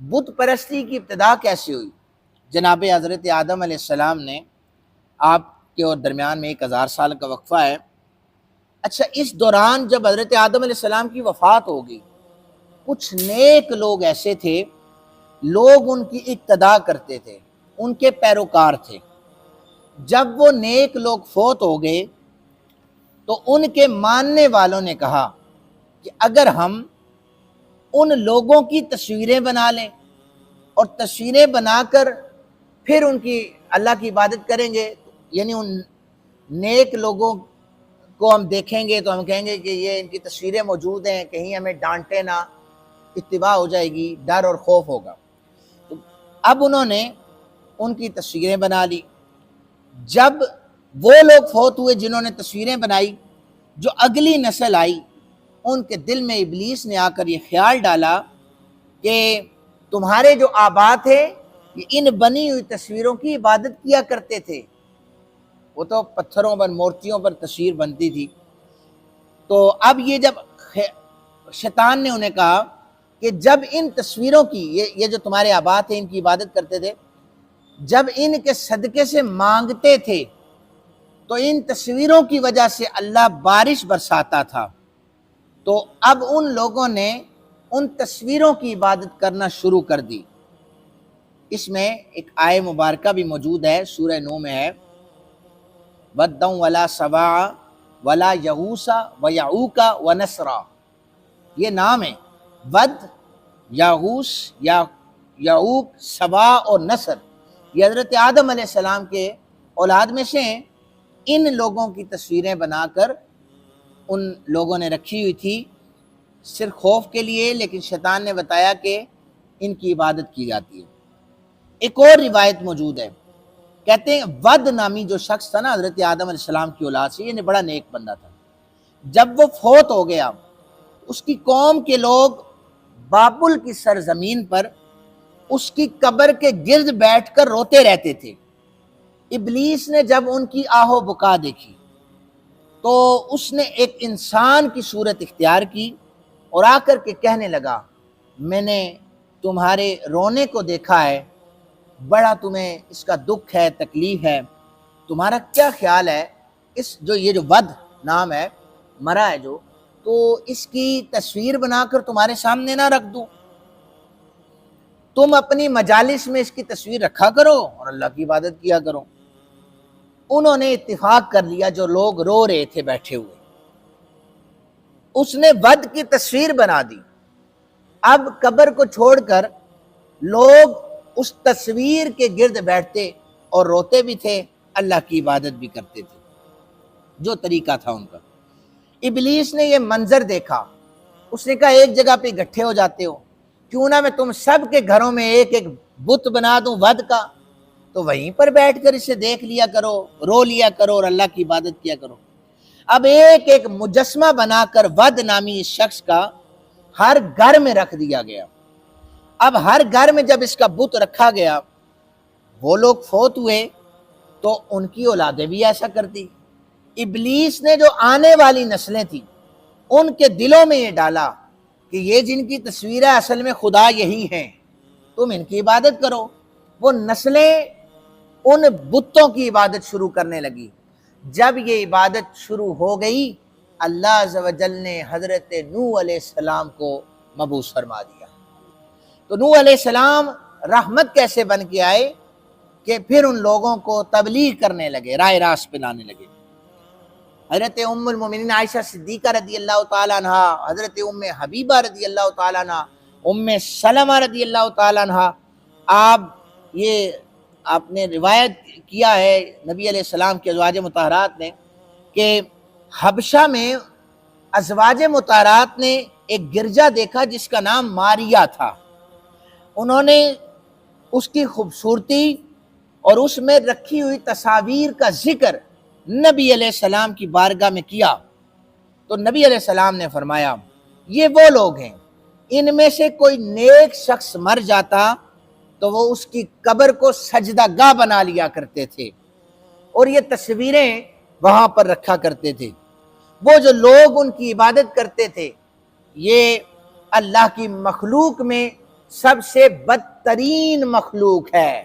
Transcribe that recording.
بت پرستی کی ابتدا کیسے ہوئی؟ جناب حضرت آدم علیہ السلام نے، آپ کے اور درمیان میں 1000 سال کا وقفہ ہے۔ اچھا، اس دوران جب حضرت آدم علیہ السلام کی وفات ہو گئی، کچھ نیک لوگ ایسے تھے، لوگ ان کی اقتدا کرتے تھے، ان کے پیروکار تھے۔ جب وہ نیک لوگ فوت ہو گئے تو ان کے ماننے والوں نے کہا کہ اگر ہم ان لوگوں کی تصویریں بنا لیں اور تصویریں بنا کر پھر ان کی اللہ کی عبادت کریں گے، یعنی ان نیک لوگوں کو ہم دیکھیں گے تو ہم کہیں گے کہ یہ ان کی تصویریں موجود ہیں، کہیں ہمیں ڈانٹے نہ، اتباع ہو جائے گی، ڈر اور خوف ہوگا۔ تو اب انہوں نے ان کی تصویریں بنا لی۔ جب وہ لوگ فوت ہوئے جنہوں نے تصویریں بنائی، جو اگلی نسل آئی، ان کے دل میں ابلیس نے آ کر یہ خیال ڈالا کہ تمہارے جو آبا تھے یہ ان بنی ہوئی تصویروں کی عبادت کیا کرتے تھے۔ وہ تو پتھروں پر، مورتیوں پر تصویر بنتی تھی۔ تو اب یہ جب شیطان نے انہیں کہا کہ جب ان تصویروں کی، یہ جو تمہارے آبا تھے ان کی عبادت کرتے تھے، جب ان کے صدقے سے مانگتے تھے تو ان تصویروں کی وجہ سے اللہ بارش برساتا تھا۔ تو اب ان لوگوں نے ان تصویروں کی عبادت کرنا شروع کر دی۔ اس میں ایک آیہ مبارکہ بھی موجود ہے، سورہ نو میں ہے، وَدًّا وَلَا سَوَاعَ وَلَا یغوث وَیعوق وَنَسْرَ۔ یہ نام ہے، ود، یغوث، یعوق، سواع اور نصر، یہ حضرت آدم علیہ السلام کے اولاد میں سے ہیں۔ ان لوگوں کی تصویریں بنا کر ان لوگوں نے رکھی ہوئی تھی صرف خوف کے لیے، لیکن شیطان نے بتایا کہ ان کی عبادت کی جاتی ہے۔ ایک اور روایت موجود ہے، کہتے ہیں ود نامی جو شخص تھا نا حضرت آدم علیہ السلام کی اولاد سے، یہ بڑا نیک بندہ تھا۔ جب وہ فوت ہو گیا، اس کی قوم کے لوگ بابل کی سرزمین پر اس کی قبر کے گرد بیٹھ کر روتے رہتے تھے۔ ابلیس نے جب ان کی آہ و بکا دیکھی تو اس نے ایک انسان کی صورت اختیار کی اور آ کر کے کہنے لگا، میں نے تمہارے رونے کو دیکھا ہے، بڑا تمہیں اس کا دکھ ہے، تکلیف ہے، تمہارا کیا خیال ہے اس یہ جو ود نام ہے، مرا ہے جو، تو اس کی تصویر بنا کر تمہارے سامنے نہ رکھ دوں، تم اپنی مجالس میں اس کی تصویر رکھا کرو اور اللہ کی عبادت کیا کرو۔ انہوں نے اتفاق کر لیا، جو لوگ رو رہے تھے بیٹھے ہوئے، اس نے ود کی تصویر بنا دی۔ اب قبر کو چھوڑ کر لوگ اس تصویر کے گرد بیٹھتے اور روتے بھی تھے، اللہ کی عبادت بھی کرتے تھے، جو طریقہ تھا ان کا۔ ابلیس نے یہ منظر دیکھا، اس نے کہا ایک جگہ پہ اکٹھے ہو جاتے ہو، کیوں نہ میں تم سب کے گھروں میں ایک ایک بت بنا دوں ود کا، تو وہیں پر بیٹھ کر اسے دیکھ لیا کرو، رو لیا کرو اور اللہ کی عبادت کیا کرو۔ اب ایک ایک مجسمہ بنا کر ود نامی اس شخص کا ہر گھر میں رکھ دیا گیا۔ اب ہر گھر میں جب اس کا بت رکھا گیا، وہ لوگ فوت ہوئے تو ان کی اولادیں بھی ایسا کرتی۔ ابلیس نے جو آنے والی نسلیں تھیں ان کے دلوں میں یہ ڈالا کہ یہ جن کی تصویریں اصل میں خدا یہی ہیں، تم ان کی عبادت کرو۔ وہ نسلیں ان بتوں کی عبادت شروع کرنے لگی۔ جب یہ عبادت شروع ہو گئی، اللہ عز و جل نے حضرت نوح علیہ السلام کو مبعوث فرما دیا۔ تو نوح علیہ السلام رحمت کیسے بن کے آئے کہ پھر ان لوگوں کو تبلیغ کرنے لگے، راہ راست پہ لانے لگے۔ حضرت ام المومنین عائشہ صدیقہ رضی اللہ تعالیٰ عنہ، حضرت ام حبیبہ رضی اللہ تعالیٰ عنہ، ام سلمہ رضی اللہ تعالیٰ عنہ، آپ نے روایت کیا ہے نبی علیہ السلام کے ازواج مطہرات نے کہ حبشہ میں ازواج مطہرات نے ایک گرجا دیکھا جس کا نام ماریہ تھا۔ انہوں نے اس کی خوبصورتی اور اس میں رکھی ہوئی تصاویر کا ذکر نبی علیہ السلام کی بارگاہ میں کیا، تو نبی علیہ السلام نے فرمایا یہ وہ لوگ ہیں، ان میں سے کوئی نیک شخص مر جاتا تو وہ اس کی قبر کو سجدہ گاہ بنا لیا کرتے تھے اور یہ تصویریں وہاں پر رکھا کرتے تھے۔ وہ جو لوگ ان کی عبادت کرتے تھے، یہ اللہ کی مخلوق میں سب سے بدترین مخلوق ہے۔